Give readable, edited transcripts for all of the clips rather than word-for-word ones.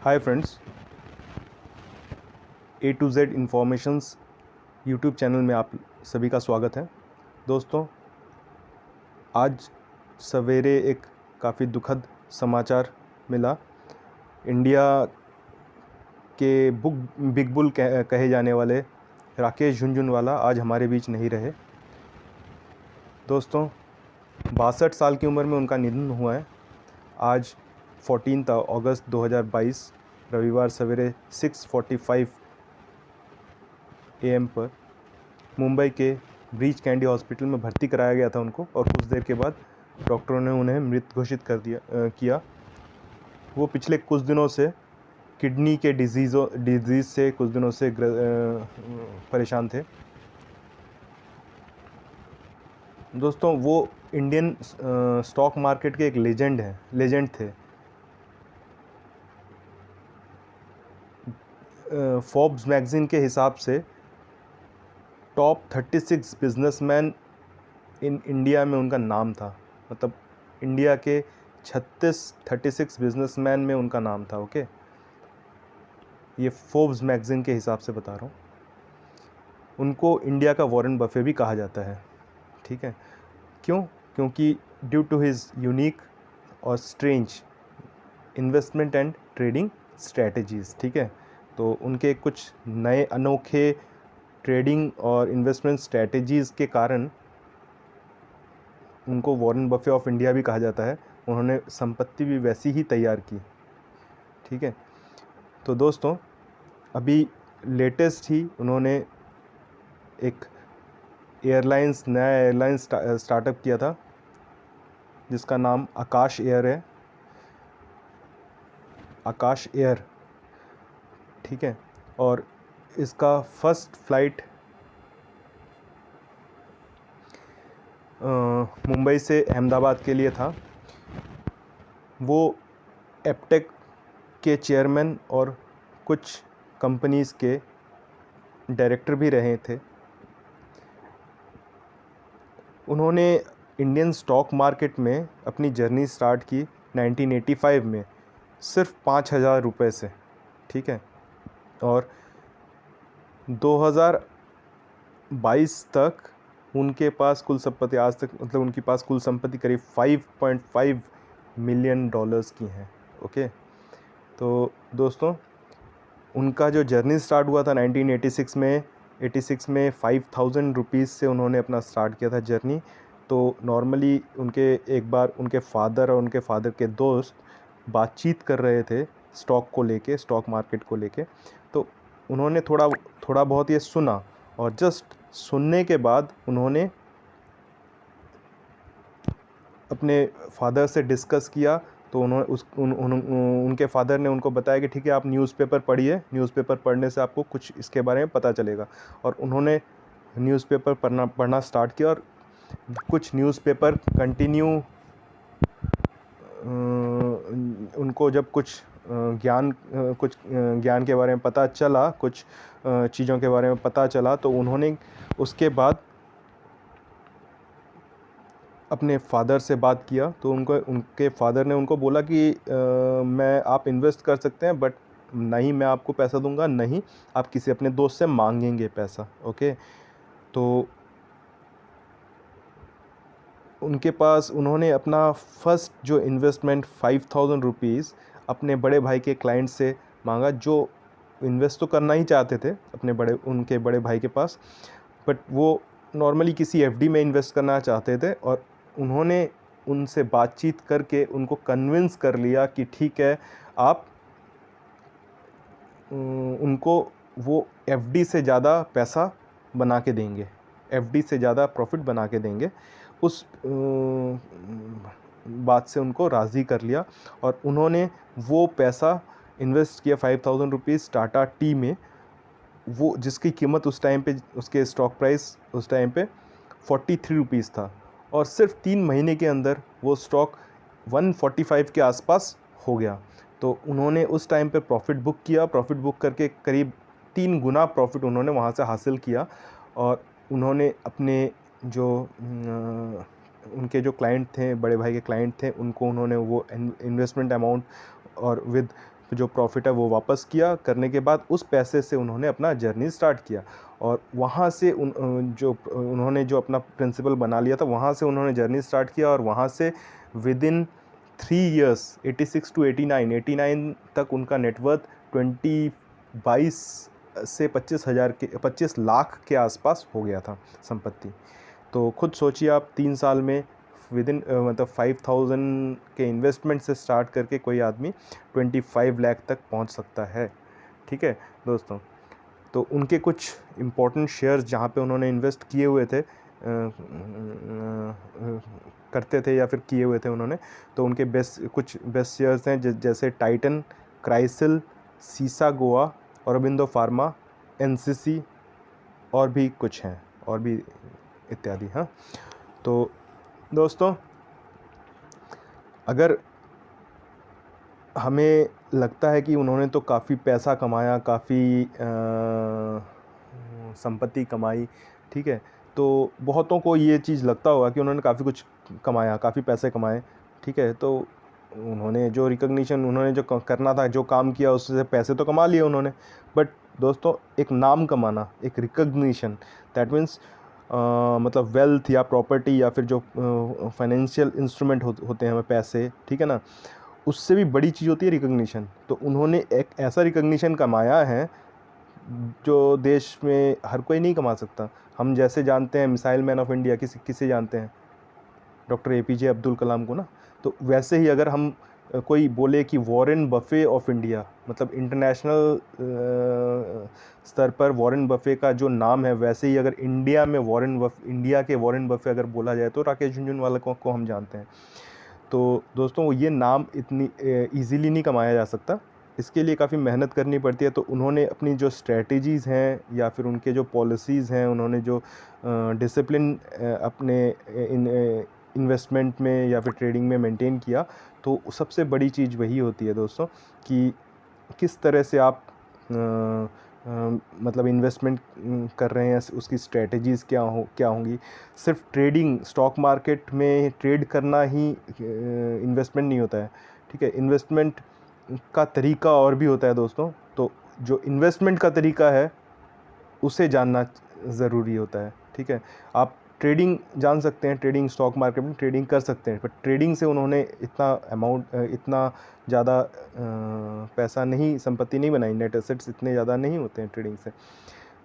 Hi friends, A to Z informations YouTube channel में आप सभी का स्वागत है। दोस्तों, आज सवेरे एक काफ़ी दुखद समाचार मिला। इंडिया के बिग बुल कहे जाने वाले राकेश झुनझुनवाला आज हमारे बीच नहीं रहे। दोस्तों, 62 साल की उम्र में उनका निधन हुआ है। आज 14 अगस्त 2022 रविवार सवेरे 6:45 AM पर मुंबई के ब्रीच कैंडी हॉस्पिटल में भर्ती कराया गया था उनको, और कुछ देर के बाद डॉक्टरों ने उन्हें मृत घोषित कर किया। वो पिछले कुछ दिनों से किडनी के डिजीज़ से कुछ दिनों से परेशान थे। दोस्तों, वो इंडियन स्टॉक मार्केट के एक लेजेंड थे। फोर्ब्स मैगज़ीन के हिसाब से टॉप 36 बिजनेसमैन इन इंडिया में उनका नाम था। मतलब इंडिया के 36 बिजनेसमैन में उनका नाम था। ओके, ये फोर्ब्स मैगज़ीन के हिसाब से बता रहा हूँ। उनको इंडिया का वॉरेन बफे भी कहा जाता है। ठीक है, क्यों? क्योंकि ड्यू टू हिज यूनिक और strange investment and trading strategies. ठीक है, तो उनके कुछ नए अनोखे ट्रेडिंग और इन्वेस्टमेंट स्ट्रेटजीज़ के कारण उनको वॉरेन बफे ऑफ इंडिया भी कहा जाता है। उन्होंने संपत्ति भी वैसी ही तैयार की। ठीक है, तो दोस्तों, अभी लेटेस्ट ही उन्होंने एक नया एयरलाइंस स्टार्टअप किया था जिसका नाम आकाश एयर है। आकाश एयर, ठीक है, और इसका फर्स्ट फ्लाइट मुंबई से अहमदाबाद के लिए था। वो एपटेक के चेयरमैन और कुछ कंपनीज़ के डायरेक्टर भी रहे थे। उन्होंने इंडियन स्टॉक मार्केट में अपनी जर्नी स्टार्ट की 1985 में सिर्फ 5,000 रुपये से। ठीक है, और 2022 तक उनके पास कुल संपत्ति आज तक मतलब उनके पास कुल संपत्ति करीब $5.5 मिलियन की हैं। ओके, तो दोस्तों, उनका जो जर्नी स्टार्ट हुआ था 1986 में 5,000 रुपीज़ से उन्होंने अपना स्टार्ट किया था जर्नी। तो नॉर्मली एक बार उनके फादर और उनके फादर के दोस्त बातचीत कर रहे थे स्टॉक मार्केट को लेके। तो उन्होंने थोड़ा बहुत ये सुना, और जस्ट सुनने के बाद उन्होंने अपने फादर से डिस्कस किया। तो उनके फादर ने उनको बताया कि ठीक है, आप न्यूज़पेपर पढ़िए, न्यूज़पेपर पढ़ने से आपको कुछ इसके बारे में पता चलेगा। और उन्होंने न्यूज़पेपर पढ़ना स्टार्ट किया, और कुछ न्यूज़पेपर कंटिन्यू उनको जब कुछ ज्ञान के बारे में पता चला, कुछ चीज़ों के बारे में पता चला, तो उन्होंने उसके बाद अपने फादर से बात किया। तो उनके फादर ने उनको बोला कि आप इन्वेस्ट कर सकते हैं, बट नहीं मैं आपको पैसा दूंगा, नहीं आप किसी अपने दोस्त से मांगेंगे पैसा। ओके, तो उनके पास उन्होंने अपना फर्स्ट जो इन्वेस्टमेंट 5,000 रुपीज़ अपने बड़े भाई के क्लाइंट से मांगा, जो इन्वेस्ट तो करना ही चाहते थे उनके बड़े भाई के पास, बट वो नॉर्मली किसी एफडी में इन्वेस्ट करना चाहते थे। और उन्होंने उनसे बातचीत करके उनको कन्विंस कर लिया कि ठीक है, आप उनको वो एफडी से ज़्यादा पैसा बना के देंगे, एफडी से ज़्यादा प्रॉफिट बना के देंगे। उस बात से उनको राज़ी कर लिया, और उन्होंने वो पैसा इन्वेस्ट किया 5,000 रुपीज़ टाटा टी में, वो जिसकी कीमत उस टाइम पे, उसके स्टॉक प्राइस उस टाइम पे 43 रुपीज़ था। और सिर्फ 3 महीने के अंदर वो स्टॉक 145 के आसपास हो गया। तो उन्होंने उस टाइम पे प्रॉफिट बुक किया, प्रॉफिट बुक करके करीब 3 गुना प्रॉफिट उन्होंने वहाँ से हासिल किया। और उन्होंने अपने जो उनके जो क्लाइंट थे, बड़े भाई के क्लाइंट थे, उनको उन्होंने वो इन्वेस्टमेंट अमाउंट और विद जो प्रॉफिट है वो वापस किया, करने के बाद उस पैसे से उन्होंने अपना जर्नी स्टार्ट किया और वहाँ से उन्होंने जो अपना प्रिंसिपल बना लिया था वहाँ से उन्होंने जर्नी स्टार्ट किया और वहाँ से विद इन 3 years 86 to 89 तक उनका नेटवर्थ 22 से 25 लाख के आसपास हो गया था संपत्ति। तो खुद सोचिए आप 3 साल में विद इन मतलब 5000 के इन्वेस्टमेंट से स्टार्ट करके कोई आदमी 25 लाख तक पहुंच सकता है। ठीक है दोस्तों, तो उनके कुछ इम्पोर्टेंट शेयर्स जहाँ पे उन्होंने इन्वेस्ट किए हुए थे करते थे या फिर किए हुए थे उन्होंने, तो उनके कुछ बेस्ट शेयर्स हैं जैसे टाइटन, क्राइसिल, सीसा गोवा, औरबिंदो फार्मा, एनसीसी और भी कुछ हैं और भी इत्यादि। हाँ, तो दोस्तों अगर हमें लगता है कि उन्होंने तो काफ़ी पैसा कमाया, काफ़ी संपत्ति कमाई, ठीक है, तो बहुतों को ये चीज़ लगता होगा कि उन्होंने काफ़ी कुछ कमाया, काफ़ी पैसे कमाए, ठीक है, तो उन्होंने जो रिकग्निशन उन्होंने जो करना था, जो काम किया उससे पैसे तो कमा लिए उन्होंने, बट दोस्तों एक नाम कमाना, एक रिकग्निशन, दैट मीन्स मतलब वेल्थ या प्रॉपर्टी या फिर जो फाइनेंशियल इंस्ट्रूमेंट होते हैं हमें पैसे, ठीक है ना, उससे भी बड़ी चीज़ होती है रिकग्निशन। तो उन्होंने एक ऐसा रिकग्निशन कमाया है जो देश में हर कोई नहीं कमा सकता। हम जैसे जानते हैं मिसाइल मैन ऑफ इंडिया किसे जानते हैं, डॉक्टर एपीजे अब्दुल कलाम को ना, तो वैसे ही अगर हम कोई बोले कि वॉरेन बफे ऑफ इंडिया, मतलब इंटरनेशनल स्तर पर वॉरेन बफे का जो नाम है, वैसे ही अगर इंडिया में इंडिया के वॉरेन बफे अगर बोला जाए तो राकेश झुनझुनवाला को हम जानते हैं। तो दोस्तों ये नाम इतनी ईज़िली नहीं कमाया जा सकता, इसके लिए काफ़ी मेहनत करनी पड़ती है। तो उन्होंने अपनी जो स्ट्रैटेजीज़ हैं या फिर उनके जो पॉलिसीज़ हैं, उन्होंने जो डिसिप्लिन अपने इन्वेस्टमेंट में या फिर ट्रेडिंग में मेंटेन किया, तो सबसे बड़ी चीज़ वही होती है दोस्तों कि किस तरह से आप मतलब इन्वेस्टमेंट कर रहे हैं, उसकी स्ट्रेटजीज़ क्या होंगी। सिर्फ ट्रेडिंग, स्टॉक मार्केट में ट्रेड करना ही इन्वेस्टमेंट नहीं होता है, ठीक है, इन्वेस्टमेंट का तरीका और भी होता है दोस्तों। तो जो इन्वेस्टमेंट का तरीका है उसे जानना ज़रूरी होता है, ठीक है। आप ट्रेडिंग जान सकते हैं, ट्रेडिंग स्टॉक मार्केट में ट्रेडिंग कर सकते हैं, पर ट्रेडिंग से उन्होंने इतना ज़्यादा पैसा नहीं, संपत्ति नहीं बनाई, नेट एसेट्स इतने ज़्यादा नहीं होते हैं ट्रेडिंग से।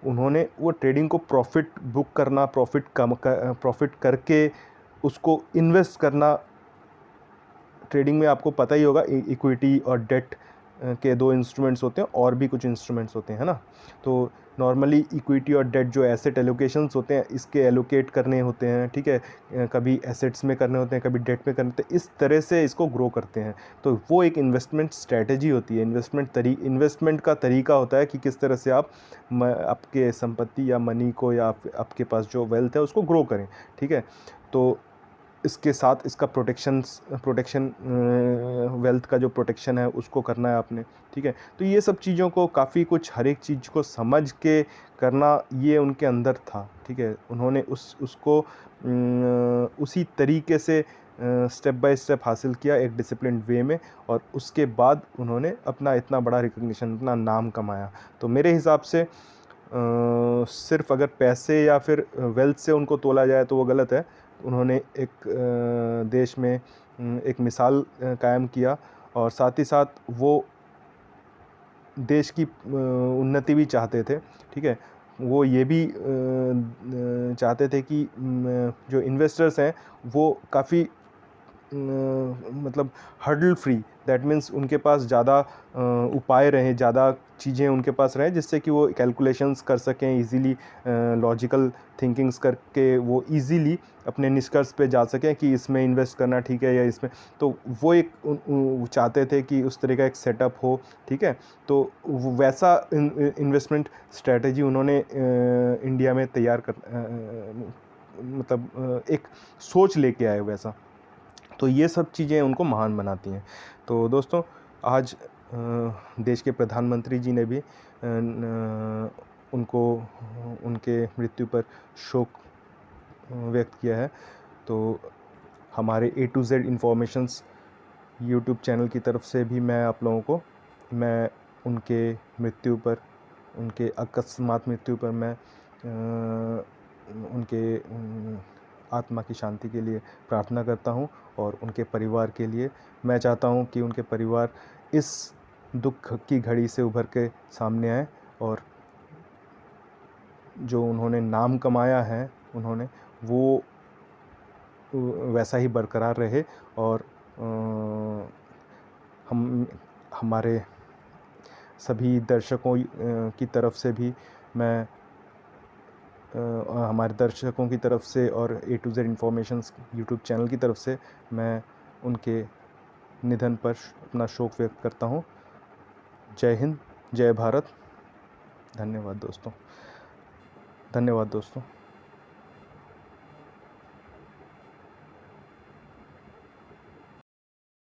उन्होंने वो ट्रेडिंग को प्रॉफिट बुक करना, प्रॉफिट करके उसको इन्वेस्ट करना। ट्रेडिंग में आपको पता ही होगा इक्विटी और डेट के 2 इंस्ट्रूमेंट्स होते हैं, और भी कुछ इंस्ट्रूमेंट्स होते हैं, है ना। तो नॉर्मली इक्विटी और डेट जो एसेट एलोकेशंस होते हैं, इसके एलोकेट करने होते हैं, ठीक है, कभी एसेट्स में करने होते हैं, कभी डेट में करने होते हैं, इस तरह से इसको ग्रो करते हैं। तो वो एक इन्वेस्टमेंट स्ट्रैटेजी होती है, इन्वेस्टमेंट का तरीका होता है कि किस तरह से आप आपके संपत्ति या मनी को या आपके पास जो वेल्थ है उसको ग्रो करें, ठीक है। तो इसके साथ इसका प्रोटेक्शन वेल्थ का जो प्रोटेक्शन है उसको करना है आपने, ठीक है। तो ये सब चीज़ों को काफ़ी कुछ, हर एक चीज़ को समझ के करना ये उनके अंदर था, ठीक है। उन्होंने उसको उसी तरीके से स्टेप बाय स्टेप हासिल किया एक डिसिप्लिन्ड वे में, और उसके बाद उन्होंने अपना इतना बड़ा रिकग्निशन, अपना नाम कमाया। तो मेरे हिसाब से सिर्फ अगर पैसे या फिर वेल्थ से उनको तोला जाए तो वो गलत है। उन्होंने एक देश में एक मिसाल कायम किया, और साथ ही साथ वो देश की उन्नति भी चाहते थे, ठीक है। वो ये भी चाहते थे कि जो इन्वेस्टर्स हैं वो काफ़ी मतलब हर्डल फ्री, दैट मीन्स उनके पास ज़्यादा उपाय रहें, ज़्यादा चीज़ें उनके पास रहें जिससे कि वो कैलकुलेशंस कर सकें इजीली, लॉजिकल थिंकिंग्स करके वो इजीली अपने निष्कर्ष पे जा सकें कि इसमें इन्वेस्ट करना ठीक है या इसमें। तो वो एक चाहते थे कि उस तरह का एक सेटअप हो, ठीक है। तो वैसा इन्वेस्टमेंट स्ट्रेटजी उन्होंने इंडिया में तैयार कर मतलब एक सोच लेके आए वैसा। तो ये सब चीज़ें उनको महान बनाती हैं। तो दोस्तों आज देश के प्रधानमंत्री जी ने भी उनको उनके मृत्यु पर शोक व्यक्त किया है। तो हमारे A to Z informations YouTube channel की तरफ से भी मैं आप लोगों को मैं उनके मृत्यु पर, उनके अकस्मात मृत्यु पर मैं उनके आत्मा की शांति के लिए प्रार्थना करता हूँ। और उनके परिवार के लिए मैं चाहता हूँ कि उनके परिवार इस दुख की घड़ी से उभर के सामने आए, और जो उन्होंने नाम कमाया है उन्होंने, वो वैसा ही बरकरार रहे। और हम हमारे सभी दर्शकों की तरफ से भी मैं हमारे दर्शकों की तरफ से और A to Z informations YouTube channel की तरफ से मैं उनके निधन पर अपना शोक व्यक्त करता हूँ। जय हिंद, जय भारत। धन्यवाद दोस्तों।